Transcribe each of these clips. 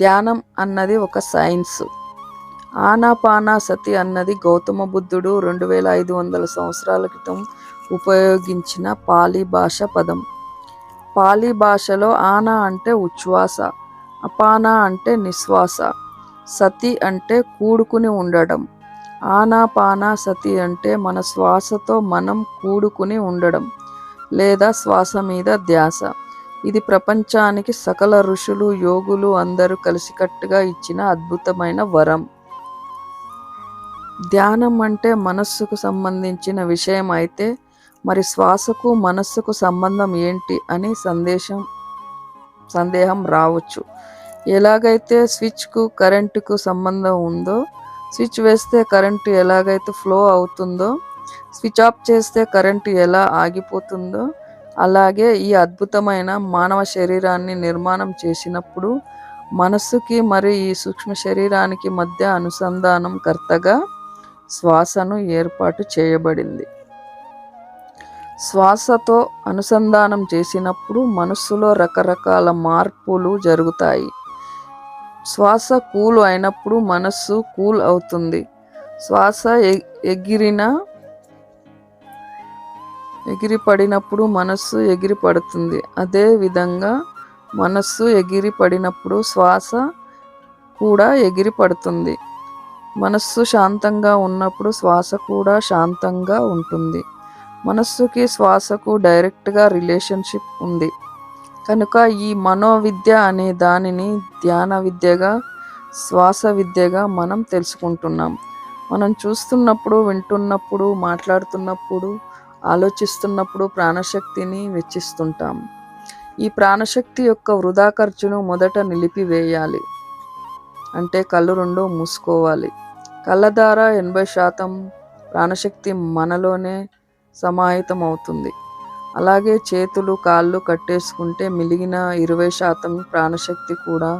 ధ్యానం అన్నది ఒక సైన్స్. ఆనాపానసతి అన్నది గౌతమ బుద్ధుడు 2500 సంవత్సరాల క్రితం ఉపయోగించిన పాలీ భాష పదం. పాలీ భాషలో ఆన అంటే ఉచ్ఛ్వాస, అపాన అంటే నిశ్వాస, సతి అంటే కూడుకుని ఉండడం. ఆనాపానసతి అంటే మన శ్వాసతో మనం కూడుకుని ఉండడం లేదా శ్వాస మీద ధ్యాస. ఇది ప్రపంచానికి సకల ఋషులు, యోగులు అందరూ కలిసికట్టుగా ఇచ్చిన అద్భుతమైన వరం. ధ్యానం అంటే మనస్సుకు సంబంధించిన విషయం అయితే మరి శ్వాసకు మనస్సుకు సంబంధం ఏంటి అని సందేహం రావచ్చు. ఎలాగైతే స్విచ్కు కరెంటుకు సంబంధం ఉందో, స్విచ్ వేస్తే కరెంటు ఎలాగైతే ఫ్లో అవుతుందో, స్విచ్ ఆఫ్ చేస్తే కరెంటు ఎలా ఆగిపోతుందో, అలాగే ఈ అద్భుతమైన మానవ శరీరాన్ని నిర్మాణం చేసినప్పుడు మనస్సుకి మరి ఈ సూక్ష్మ శరీరానికి మధ్య అనుసంధానం కర్తగా శ్వాసను ఏర్పాటు చేయబడింది. శ్వాసతో అనుసంధానం చేసినప్పుడు మనస్సులో రకరకాల మార్పులు జరుగుతాయి. శ్వాస కూల్ అయినప్పుడు మనస్సు కూల్ అవుతుంది. శ్వాస ఎగిరిపడినప్పుడు మనస్సు ఎగిరిపడుతుంది. అదే విధంగా మనస్సు ఎగిరిపడినప్పుడు శ్వాస కూడా ఎగిరిపడుతుంది. మనస్సు శాంతంగా ఉన్నప్పుడు శ్వాస కూడా శాంతంగా ఉంటుంది. మనస్సుకి శ్వాసకు డైరెక్ట్గా రిలేషన్షిప్ ఉంది. కనుక ఈ మనోవిద్య అనే దానిని ధ్యాన విద్యగా, శ్వాస విద్యగా మనం తెలుసుకుంటున్నాం. మనం చూస్తున్నప్పుడు, వింటున్నప్పుడు, మాట్లాడుతున్నప్పుడు, ఆలోచిస్తున్నప్పుడు ప్రాణశక్తిని వెచ్చిస్తుంటాం. ఈ ప్రాణశక్తి యొక్క వృధా ఖర్చును మొదట నిలిపివేయాలి. అంటే కళ్ళు రెండు మూసుకోవాలి. కళ్ళ ద్వారా 80% ప్రాణశక్తి మనలోనే సమాహితం అవుతుంది. అలాగే చేతులు, కాళ్ళు కట్టేసుకుంటే మిగిలిన 20% ప్రాణశక్తి కూడా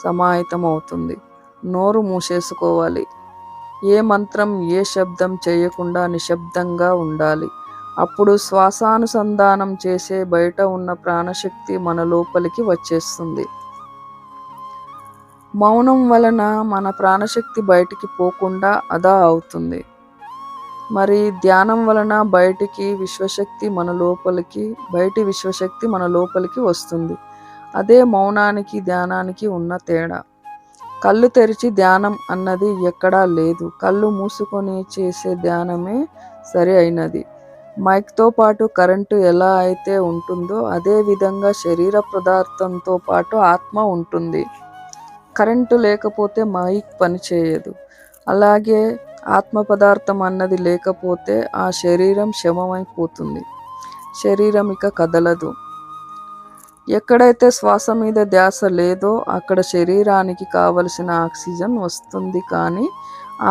సమాహితం అవుతుంది. నోరు మూసేసుకోవాలి. ఏ మంత్రం, ఏ శబ్దం చేయకుండా నిశ్శబ్దంగా ఉండాలి. అప్పుడు శ్వాసానుసంధానం చేసే బయట ఉన్న ప్రాణశక్తి మన లోపలికి వచ్చేస్తుంది. మౌనం వలన మన ప్రాణశక్తి బయటికి పోకుండా అదా అవుతుంది. మరి ధ్యానం వలన బయటి విశ్వశక్తి మన లోపలికి వస్తుంది. అదే మౌనానికి, ధ్యానానికి ఉన్న తేడా. కళ్ళు తెరిచి ధ్యానం అన్నది ఎక్కడా లేదు. కళ్ళు మూసుకొని చేసే ధ్యానమే సరి అయినది. మైక్తో పాటు కరెంటు ఎలా అయితే ఉంటుందో అదే విధంగా శరీర పదార్థంతో పాటు ఆత్మ ఉంటుంది. కరెంటు లేకపోతే మైక్ పనిచేయదు. అలాగే ఆత్మ పదార్థం అన్నది లేకపోతే ఆ శరీరం శవమైపోతుంది. శరీరం ఇక కదలదు. ఎక్కడైతే శ్వాస మీద ధ్యాస లేదో అక్కడ శరీరానికి కావలసిన ఆక్సిజన్ వస్తుంది, కానీ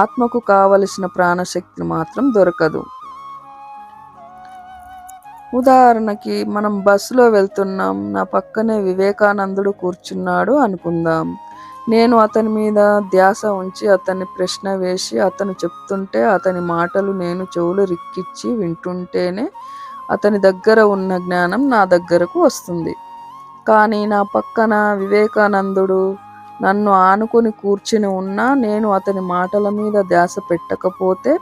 ఆత్మకు కావలసిన ప్రాణశక్తి మాత్రం దొరకదు. ఉదాహరణకి మనం బస్సులో వెళ్తున్నాం. నా పక్కనే వివేకానందుడు కూర్చున్నాడు అనుకుందాం. నేను అతని మీద ధ్యాస ఉంచి అతన్ని ప్రశ్న వేసి అతను చెప్తుంటే అతని మాటలు నేను చెవులు రిక్కిచ్చి వింటుంటేనే అతని దగ్గర ఉన్న జ్ఞానం నా దగ్గరకు వస్తుంది. కానీ నా పక్కన వివేకానందుడు నన్ను ఆనుకొని కూర్చుని ఉన్నా నేను అతని మాటల మీద ధ్యాస పెట్టకపోతే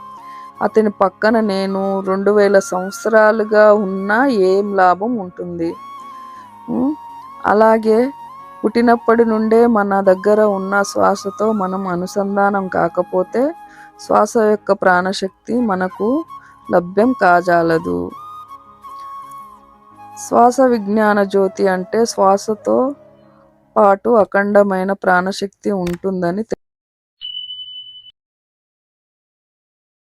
అతని పక్కన నేను 2000 సంవత్సరాలుగా ఉన్నా ఏం లాభం ఉంటుంది? అలాగే పుట్టినప్పటి నుండే మన దగ్గర ఉన్న శ్వాసతో మనం అనుసంధానం కాకపోతే శ్వాస యొక్క ప్రాణశక్తి మనకు లభ్యం కాజాలదు. శ్వాస విజ్ఞాన జ్యోతి అంటే శ్వాసతో పాటు అఖండమైన ప్రాణశక్తి ఉంటుందని